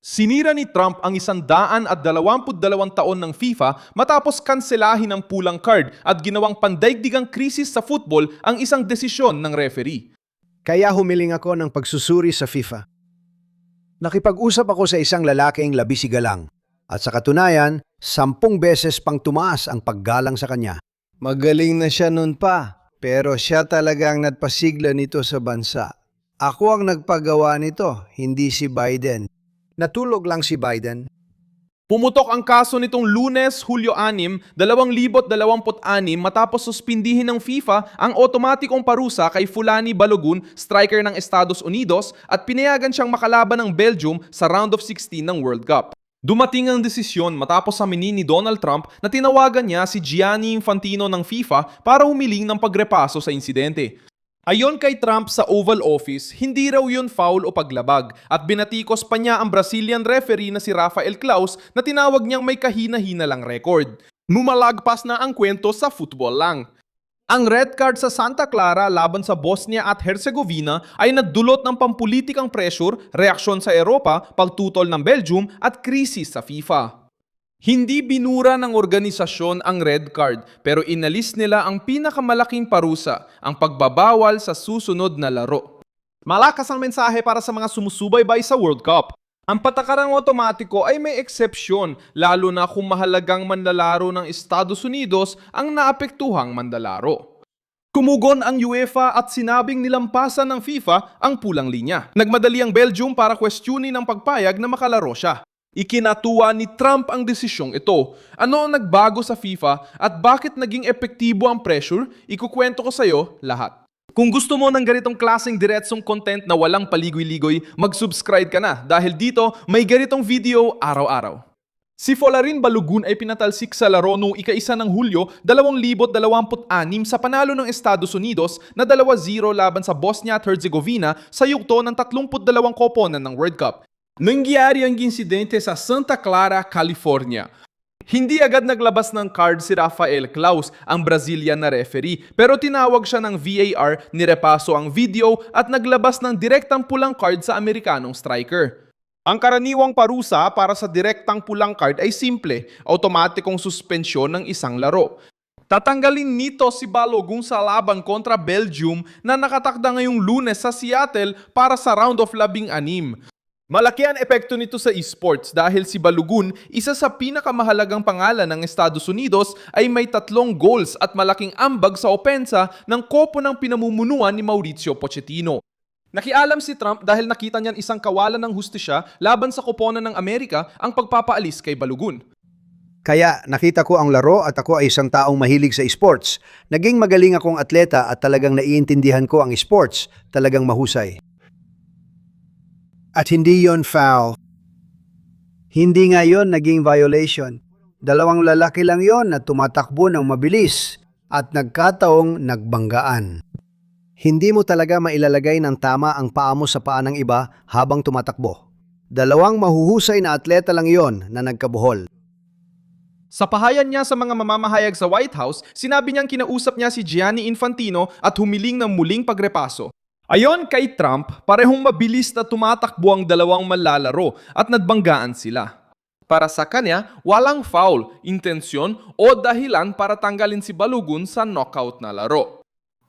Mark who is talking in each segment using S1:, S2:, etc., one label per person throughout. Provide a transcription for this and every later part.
S1: Sinira ni Trump ang 122 taon ng FIFA matapos kanselahin ang pulang card at ginawang pandaigdigang krisis sa football ang isang desisyon ng referee.
S2: Kaya humiling ako ng pagsusuri sa FIFA. Nakipag-usap ako sa isang lalaking labisigalang at sa katunayan, 10 beses pang tumaas ang paggalang sa kanya. Magaling na siya noon pa, pero siya talagang nagpasigla nito sa bansa. Ako ang nagpagawa nito, hindi si Biden. Natulog lang si Biden.
S1: Pumutok ang kaso nitong Lunes, Hulyo 6, 2026 matapos suspindihin ng FIFA ang otomatikong parusa kay Fulani Balogun, striker ng Estados Unidos, at pinayagan siyang makalaban ng Belgium sa round of 16 ng World Cup. Dumating ang desisyon matapos aminin ni Donald Trump na tinawagan niya si Gianni Infantino ng FIFA para humiling ng pagrepaso sa insidente. Ayon kay Trump sa Oval Office, hindi raw yun foul o paglabag at binatikos pa niya ang Brazilian referee na si Rafael Claus na tinawag niyang may kahina-hina lang record. Mumalagpas na ang kwento sa football lang. Ang red card sa Santa Clara laban sa Bosnia at Herzegovina ay nagdulot ng pampulitikang pressure, reaksyon sa Europa, pagtutol ng Belgium at krisis sa FIFA. Hindi binura ng organisasyon ang red card pero inalis nila ang pinakamalaking parusa, ang pagbabawal sa susunod na laro. Malakas ang mensahe para sa mga sumusubaybay sa World Cup. Ang patakarang otomatiko ay may eksepsyon, lalo na kung mahalagang manlalaro ng Estados Unidos ang naapektuhang manlalaro. Kumugon ang UEFA at sinabing nilampasan ng FIFA ang pulang linya. Nagmadali ang Belgium para questionin ang pagpayag na makalaro siya. Ikinatuwa ni Trump ang desisyong ito. Ano ang nagbago sa FIFA at bakit naging epektibo ang pressure? Ikukwento ko sa iyo lahat. Kung gusto mo ng ganitong klaseng diretsong content na walang paligoy-ligoy, mag-subscribe ka na dahil dito may ganitong video araw-araw. Si Folarin Balogun ay pinatalsik sa laro noong ika-1 ng Hulyo 2026 sa panalo ng Estados Unidos na 2-0 laban sa Bosnia at Herzegovina sa yugto ng 32 koponan ng World Cup. Nangyari ang insidente sa Santa Clara, California. Hindi agad naglabas ng card si Rafael Claus, ang Brazilian na referee, pero tinawag siya ng VAR, nirepaso ang video at naglabas ng direktang pulang card sa Amerikanong striker. Ang karaniwang parusa para sa direktang pulang card ay simple, automatikong suspensyon ng isang laro. Tatanggalin nito si Balogun sa laban kontra Belgium na nakatakda ngayong Lunes sa Seattle para sa round of 16. Malaki ang epekto nito sa esports dahil si Balogun, isa sa pinakamahalagang pangalan ng Estados Unidos, ay may 3 goals at malaking ambag sa opensa ng kopo ng pinamumunuan ni Mauricio Pochettino. Nakialam si Trump dahil nakita niyan isang kawalan ng hustisya laban sa koponan ng Amerika ang pagpapaalis kay Balogun.
S2: Kaya nakita ko ang laro at ako ay isang taong mahilig sa esports. Naging magaling akong atleta at talagang naiintindihan ko ang esports. Talagang mahusay. At hindi yon foul. Hindi nga yon naging violation. 2 lalaki lang yon na tumatakbo ng mabilis at nagkataong nagbanggaan. Hindi mo talaga mailalagay ng tama ang paa mo sa paa ng iba habang tumatakbo. 2 mahuhusay na atleta lang yon na nagkabuhol.
S1: Sa pahayag niya sa mga mamamahayag sa White House, sinabi niyang kinausap niya si Gianni Infantino at humiling ng muling pagrepaso. Ayon kay Trump, parehong mabilis na tumatakbo ang 2 manlalaro at nagbanggaan sila. Para sa kanya, walang foul, intensyon o dahilan para tanggalin si Balogun sa knockout na laro.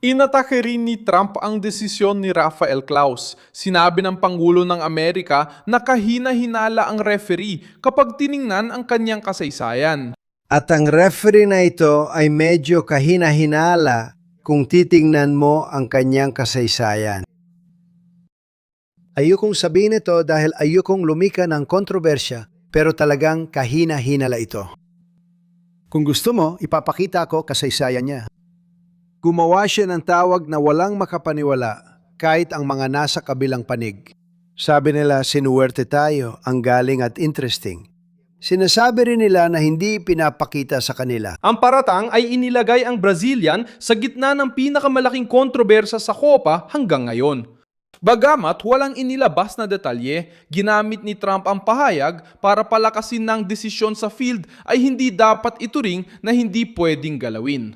S1: Inatake rin ni Trump ang desisyon ni Rafael Claus. Sinabi ng Pangulo ng Amerika na kahina-hinala ang referee kapag tiningnan ang kanyang kasaysayan.
S2: At ang referee na ito ay medyo kahina-hinala kung titingnan mo ang kanyang kasaysayan. Ayokong sabihin ito dahil ayokong lumika ng kontrobersya, pero talagang kahina-hinala ito. Kung gusto mo, ipapakita ko kasaysayan niya. Gumawa siya ng tawag na walang makapaniwala kahit ang mga nasa kabilang panig. Sabi nila, sinuwerte tayo, ang galing at interesting. Sinasabi rin nila na hindi pinapakita sa kanila.
S1: Ang paratang ay inilagay ang Brazilian sa gitna ng pinakamalaking kontrobersya sa Copa hanggang ngayon. Bagamat walang inilabas na detalye, ginamit ni Trump ang pahayag para palakasin ng desisyon sa field ay hindi dapat ituring na hindi pwedeng galawin.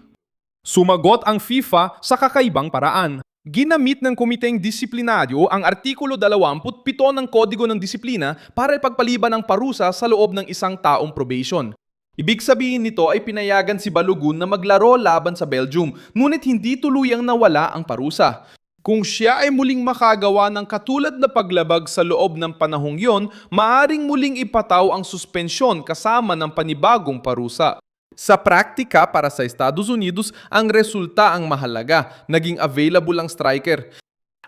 S1: Sumagot ang FIFA sa kakaibang paraan. Ginamit ng Komiteng Disiplinaryo ang Artikulo 27 ng Kodigo ng Disiplina para ipagpaliban ang parusa sa loob ng isang taong probation. Ibig sabihin nito ay pinayagan si Balogun na maglaro laban sa Belgium, ngunit hindi tuluyang nawala ang parusa. Kung siya ay muling makagawa ng katulad na paglabag sa loob ng panahong yon, maaring muling ipataw ang suspensyon kasama ng panibagong parusa. Sa praktika para sa Estados Unidos, ang resulta ang mahalaga, naging available ang striker.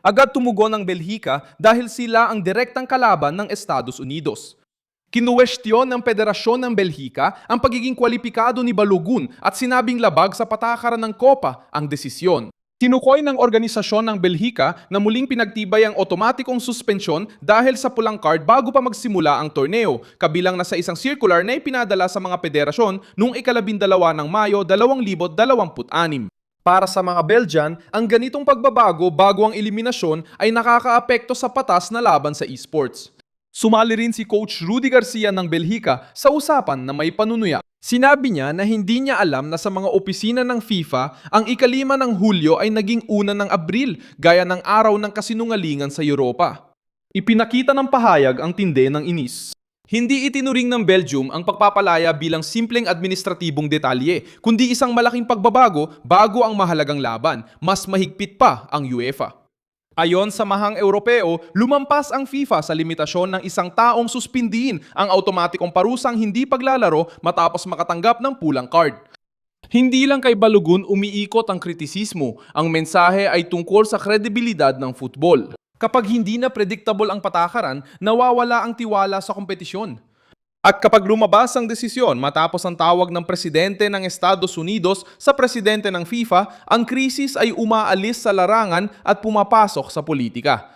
S1: Agad tumugon ang Belhika dahil sila ang direktang kalaban ng Estados Unidos. Kinuwestiyon ng Federasyon ng Belhika ang pagiging kwalipikado ni Balogun at sinabing labag sa patakaran ng Kopa ang desisyon. Tinukoy ng organisasyon ng Belhika na muling pinagtibay ang otomatikong suspensyon dahil sa pulang card bago pa magsimula ang torneo, kabilang na sa isang circular na ipinadala sa mga federasyon noong 12 ng Mayo 2026. Para sa mga Belgian, ang ganitong pagbabago bago ang eliminasyon ay nakakaapekto sa patas na laban sa esports. Sumali rin si Coach Rudy Garcia ng Belhika sa usapan na may panunuya. Sinabi niya na hindi niya alam na sa mga opisina ng FIFA, ang 5 ng Hulyo ay naging 1 ng Abril, gaya ng araw ng kasinungalingan sa Europa. Ipinakita ng pahayag ang tindi ng inis. Hindi itinuring ng Belgium ang pagpapalaya bilang simpleng administratibong detalye, kundi isang malaking pagbabago bago ang mahalagang laban, mas mahigpit pa ang UEFA. Ayon sa mahang Europeo, lumampas ang FIFA sa limitasyon ng isang taong suspindihin ang automatikong parusang hindi paglalaro matapos makatanggap ng pulang card. Hindi lang kay Balogun umiikot ang kritisismo, ang mensahe ay tungkol sa kredibilidad ng football. Kapag hindi na predictable ang patakaran, nawawala ang tiwala sa kompetisyon. At kapag lumabas ang desisyon matapos ang tawag ng presidente ng Estados Unidos sa presidente ng FIFA, ang krisis ay umaalis sa larangan at pumapasok sa politika.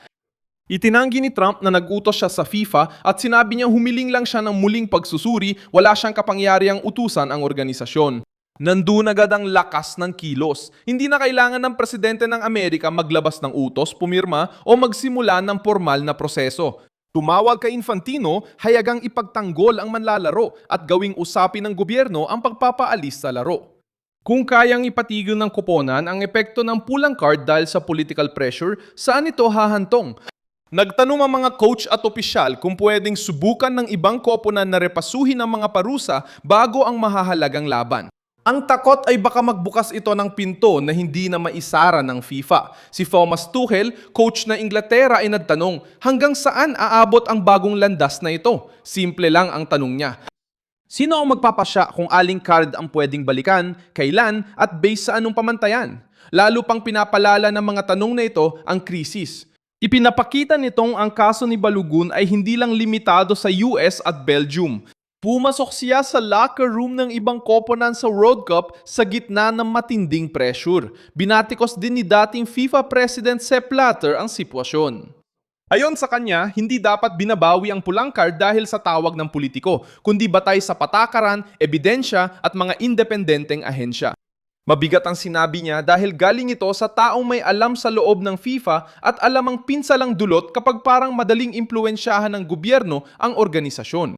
S1: Itinanggi ni Trump na nag-utos siya sa FIFA at sinabi niyang humiling lang siya ng muling pagsusuri, wala siyang kapangyariang utusan ang organisasyon. Nandun agad ang lakas ng kilos. Hindi na kailangan ng presidente ng Amerika maglabas ng utos, pumirma o magsimula ng formal na proseso. Tumawag kay Infantino, hayagang ipagtanggol ang manlalaro at gawing usapin ng gobyerno ang pagpapaalis sa laro. Kung kayang ipatigil ng koponan ang epekto ng pulang card dahil sa political pressure, saan ito hahantong? Nagtanong ang mga coach at opisyal kung pwedeng subukan ng ibang koponan na repasuhin ang mga parusa bago ang mahahalagang laban. Ang takot ay baka magbukas ito ng pinto na hindi na maisara ng FIFA. Si Thomas Tuchel, coach na Inglaterra, ay nagtanong, hanggang saan aabot ang bagong landas na ito? Simple lang ang tanong niya. Sino ang magpapasya kung aling card ang pwedeng balikan, kailan, at base sa anong pamantayan? Lalo pang pinapalala ng mga tanong na ito ang krisis. Ipinapakita nitong ang kaso ni Balogun ay hindi lang limitado sa US at Belgium. Pumasok siya sa locker room ng ibang koponan sa World Cup sa gitna ng matinding pressure. Binatikos din ni dating FIFA President Sepp Blatter ang sitwasyon. Ayon sa kanya, hindi dapat binabawi ang pulang card dahil sa tawag ng politiko, kundi batay sa patakaran, ebidensya at mga independenteng ahensya. Mabigat ang sinabi niya dahil galing ito sa taong may alam sa loob ng FIFA at alam ang pinsalang dulot kapag parang madaling impluensyahan ng gobyerno ang organisasyon.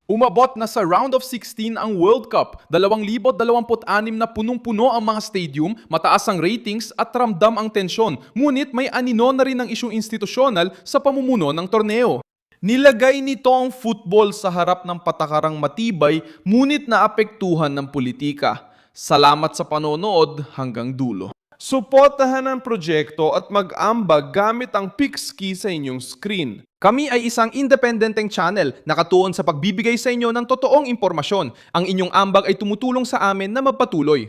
S1: Umabot na sa round of 16 ang World Cup, 2026 na punong-puno ang mga stadium, mataas ang ratings at ramdam ang tensyon, ngunit may anino na rin ang isyung institusyonal sa pamumuno ng torneo. Nilagay nito ang football sa harap ng patakarang matibay, ngunit naapektuhan ng politika. Salamat sa panonood hanggang dulo. Suportahan ang proyekto at mag-ambag gamit ang Pixkey sa inyong screen. Kami ay isang independenteng channel na nakatuon sa pagbibigay sa inyo ng totoong impormasyon. Ang inyong ambag ay tumutulong sa amin na magpatuloy.